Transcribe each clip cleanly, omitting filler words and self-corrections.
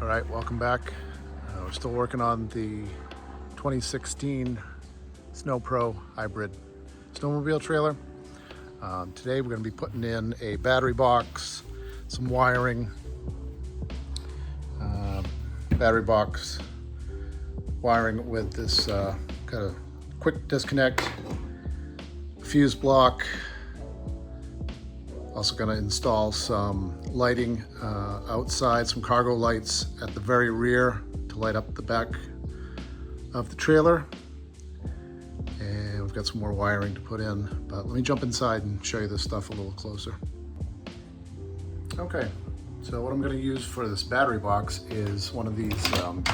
All right, welcome back. We're still working on the 2016 SnoPro Hybrid snowmobile trailer. Today we're going to be putting in a battery box, some wiring, battery box wiring with this kind of quick disconnect, fuse block. Also going to install some lighting outside, some cargo lights at the very rear to light up the back of the trailer. And we've got some more wiring to put in, but let me jump inside and show you this stuff a little closer. Okay, so what I'm going to use for this battery box is one of these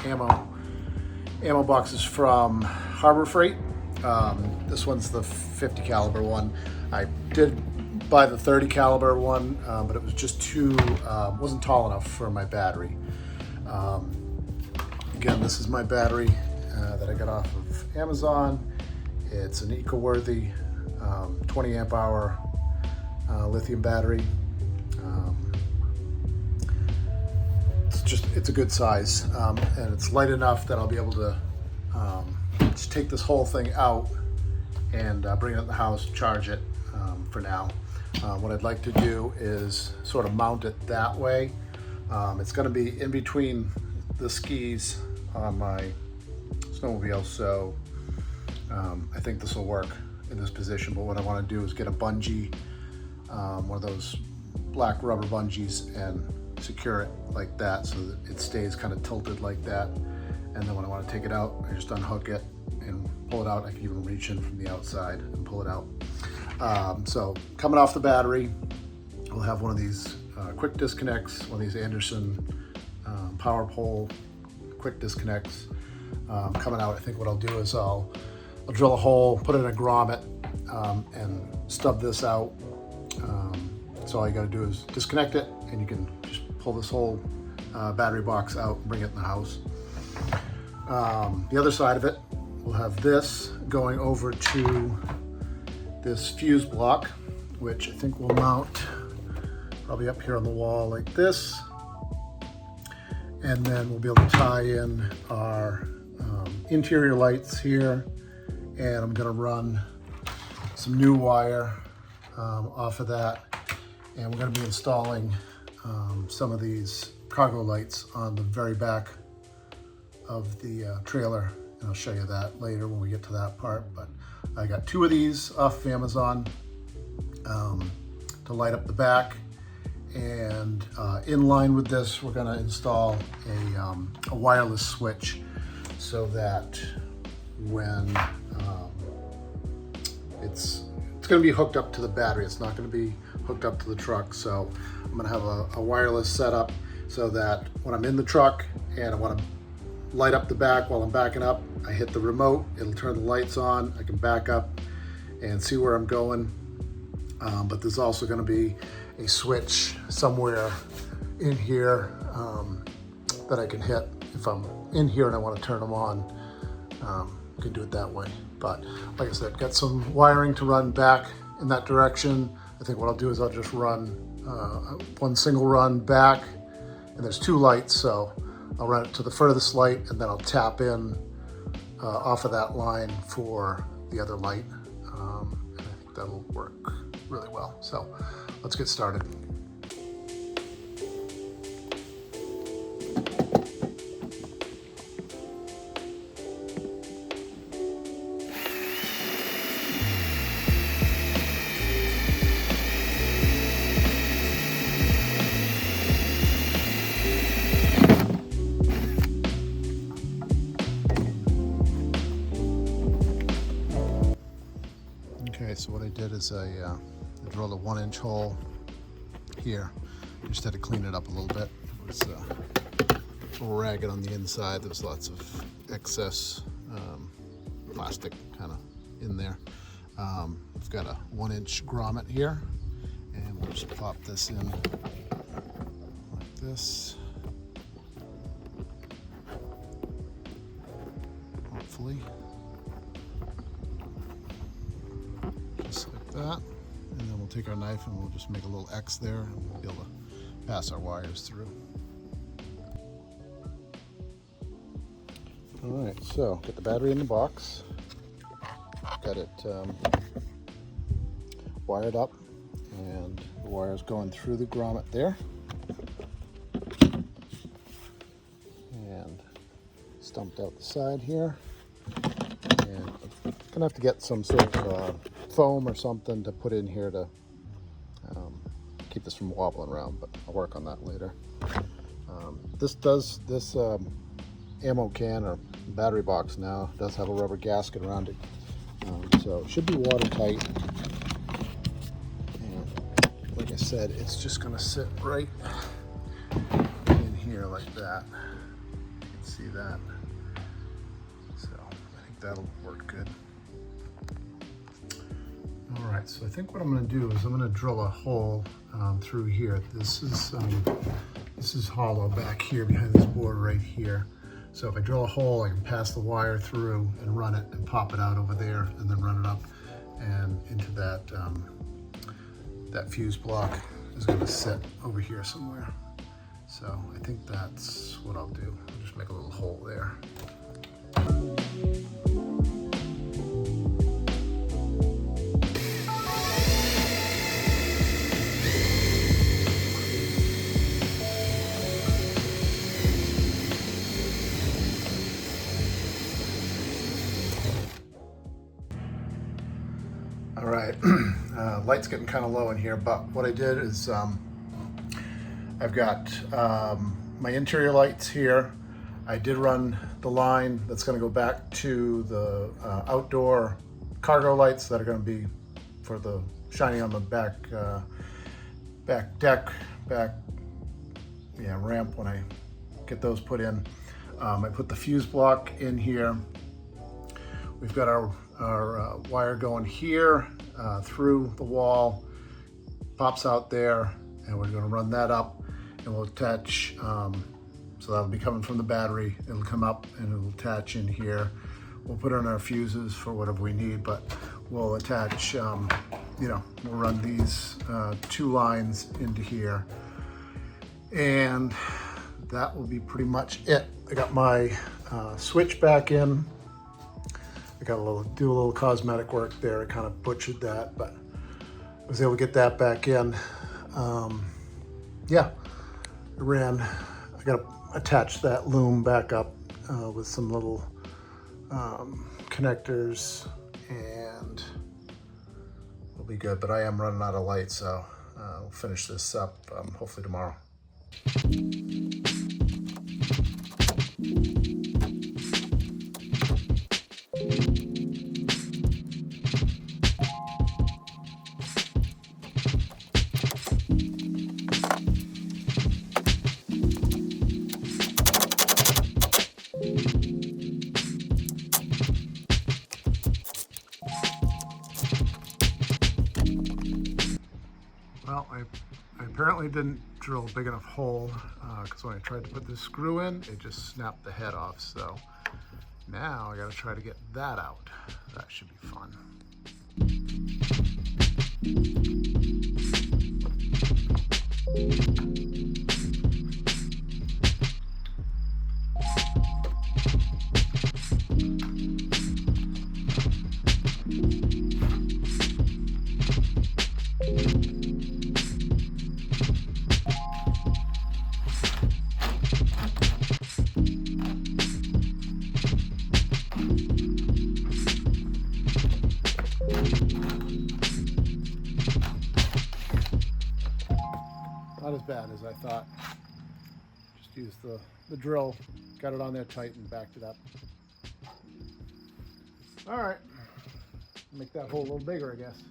ammo boxes from Harbor Freight. This one's the 50 caliber one. I did buy the 30 caliber one, but it was just too, wasn't tall enough for my battery. Again, this is my battery that I got off of Amazon. It's an eco-worthy 20 amp hour lithium battery. It's a good size, and it's light enough that I'll be able to just take this whole thing out and bring it in the house, charge it for now. What I'd like to do is sort of mount it that way. It's going to be in between the skis on my snowmobile, so I think this will work in this position. But what I want to do is get a bungee, one of those black rubber bungees, and secure it like that so that it stays kind of tilted like that. And then when I want to take it out, I just unhook it and pull it out. I can even reach in from the outside and pull it out. So coming off the battery, we'll have one of these quick disconnects, one of these Anderson power pole quick disconnects coming out. I think what I'll do is I'll drill a hole, put it in a grommet, and stub this out. So all you got to do is disconnect it, and you can just pull this whole battery box out and bring it in the house. The other side of it, we'll have this going over to this fuse block, which I think will mount probably up here on the wall like this. And then we'll be able to tie in our interior lights here. And I'm gonna run some new wire off of that. And we're gonna be installing some of these cargo lights on the very back of the trailer. And I'll show you that later when we get to that part. But I got two of these off of Amazon to light up the back. And in line with this, we're gonna install a wireless switch so that when it's gonna be hooked up to the battery, it's not gonna be hooked up to the truck. So I'm gonna have a wireless setup so that when I'm in the truck and I wanna light up the back while I'm backing up, I hit the remote, it'll turn the lights on, I can back up and see where I'm going. But there's also gonna be a switch somewhere in here that I can hit. If I'm in here and I wanna turn them on, I can do it that way. But like I said, got some wiring to run back in that direction. I think what I'll do is I'll just run one single run back, and there's two lights, so I'll run it to the furthest light, and then I'll tap in off of that line for the other light. And I think that'll work really well. So let's get started. Okay, so what I did is I drilled a 1-inch hole here. Just had to clean it up a little bit. It was a little ragged on the inside. There was lots of excess plastic kind of in there. I've got a 1-inch grommet here, and we'll just pop this in like this. Hopefully. Just like that. And then we'll take our knife and we'll just make a little X there, and we'll be able to pass our wires through. All right, so get the battery in the box. Got it wired up, and the wire's going through the grommet there. And stumped out the side here. And I'm gonna have to get some sort of foam or something to put in here to keep this from wobbling around, but I'll work on that later. This ammo can or battery box now does have a rubber gasket around it, so it should be watertight. And like I said, it's just going to sit right in here like that. You can see that. So I think that'll work good. All right, so I think what I'm going to do is I'm going to drill a hole through here. This is hollow back here behind this board right here. So if I drill a hole, I can pass the wire through and run it and pop it out over there, and then run it up and into that that fuse block is going to sit over here somewhere. So I think that's what I'll do. I'll just make a little hole there. All right, light's getting kind of low in here, but what I did is I've got my interior lights here. I did run the line that's going to go back to the outdoor cargo lights that are going to be for the shining on the back deck, ramp when I get those put in. I put the fuse block in here. We've got our wire going here through the wall, pops out there, and we're going to run that up, and we'll attach, so that'll be coming from the battery. It'll come up and it'll attach in here. We'll put in our fuses for whatever we need, but we'll attach, we'll run these 2 lines into here, and that will be pretty much it. I got my switch back in. I got do a little cosmetic work there. I kind of butchered that, but I was able to get that back in. Yeah, I got to attach that loom back up with some little connectors, and we'll be good. But I am running out of light, so we'll finish this up hopefully tomorrow. Well, I apparently didn't drill a big enough hole because when I tried to put this screw in, it just snapped the head off. So now I got to try to get that out. That should be fun. Not as bad as I thought. Just used the drill, got it on there tight and backed it up. All right, make that hole a little bigger, I guess.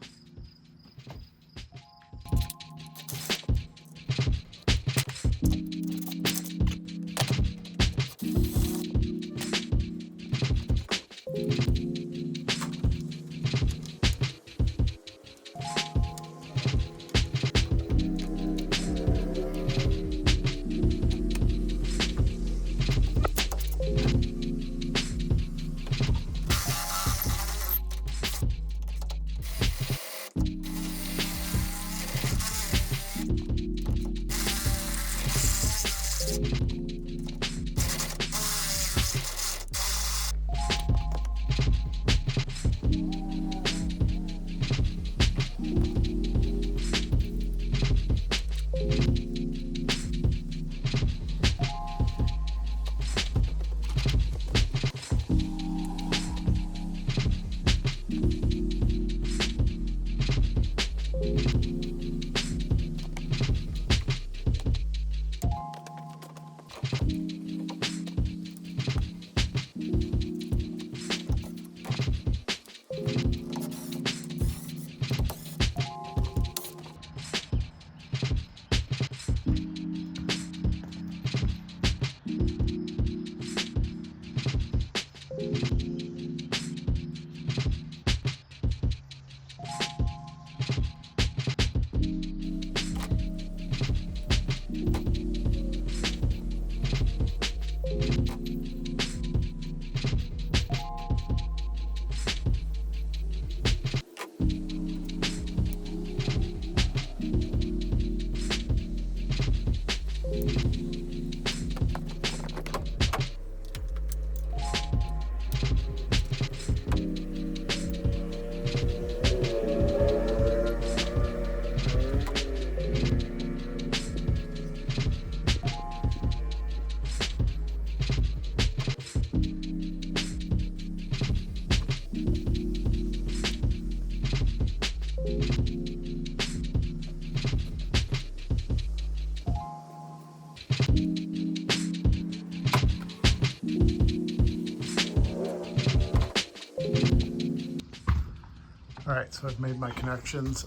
All right, so I've made my connections.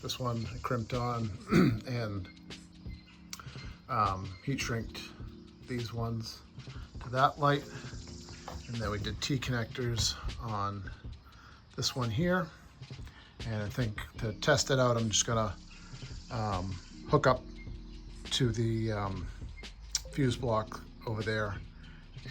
This one I crimped on and heat shrinked these ones to that light. And then we did T-connectors on this one here. And I think to test it out, I'm just gonna hook up to the fuse block over there.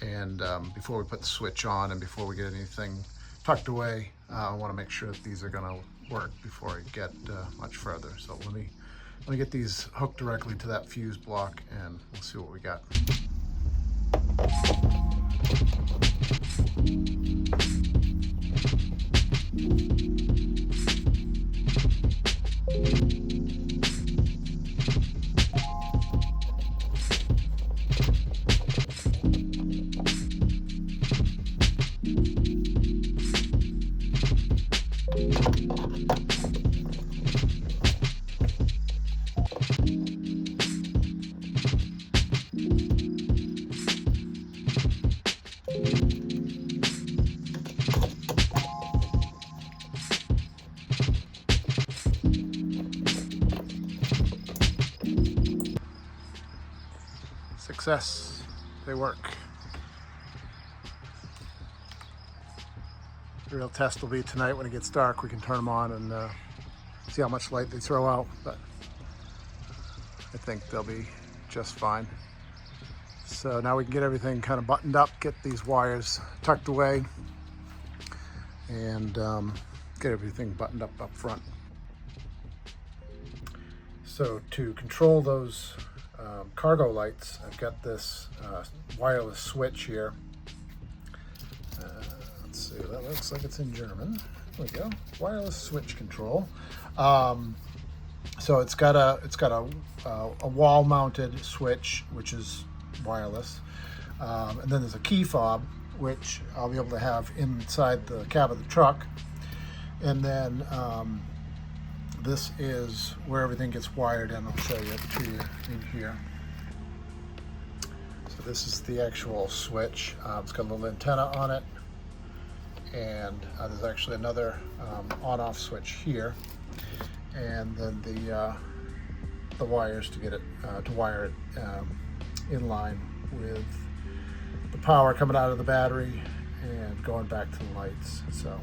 And before we put the switch on and before we get anything tucked away, I wanna make sure that these are gonna work before I get much further. So let me get these hooked directly to that fuse block and we'll see what we got. Success, they work. The real test will be tonight when it gets dark. We can turn them on and see how much light they throw out, but I think they'll be just fine. So now we can get everything kind of buttoned up, get these wires tucked away, and get everything buttoned up front. So to control those cargo lights, I've got this wireless switch here. Let's see, that looks like it's in German. There we go, wireless switch control. So it's got a wall-mounted switch, which is wireless, and then there's a key fob, which I'll be able to have inside the cab of the truck, and then this is where everything gets wired in. I'll show you to you in here. So this is the actual switch. It's got a little antenna on it, and there's actually another on-off switch here, and then the wires to get it to wire it in line with the power coming out of the battery and going back to the lights. So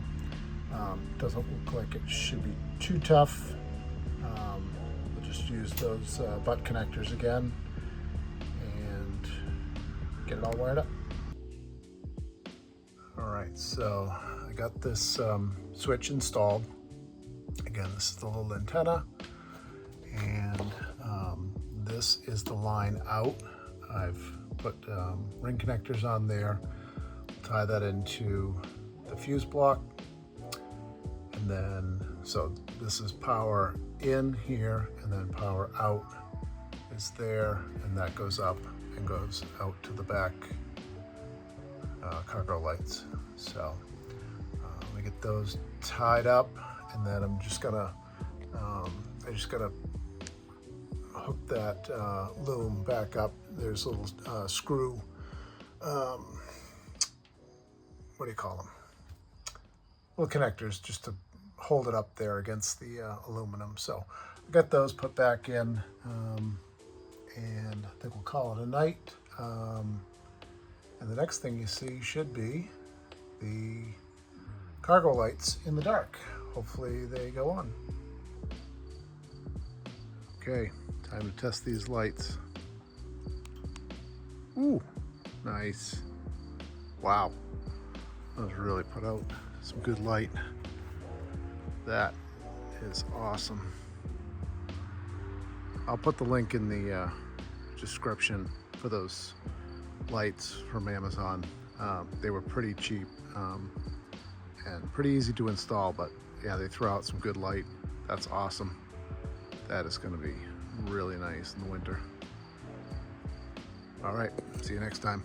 doesn't look like it should be too tough. We'll just use those butt connectors again and get it all wired up. All right, so I got this switch installed. Again, this is the little antenna, and this is the line out. I've put ring connectors on there, tie that into the fuse block, and then so this is power in here, and then power out is there, and that goes up and goes out to the back cargo lights. So let me get those tied up, and then I'm just gonna I just gotta hook that loom back up. There's a little screw, what do you call them? Little connectors just to hold it up there against the aluminum. So I got those put back in, and I think we'll call it a night. And the next thing you see should be the cargo lights in the dark. Hopefully they go on. Okay, time to test these lights. Ooh, nice. Wow, that was really put out. Some good light. That is awesome. I'll put the link in the description for those lights from Amazon. They were pretty cheap and pretty easy to install, but yeah, they throw out some good light. That's awesome. That is going to be really nice in the winter. All right, see you next time.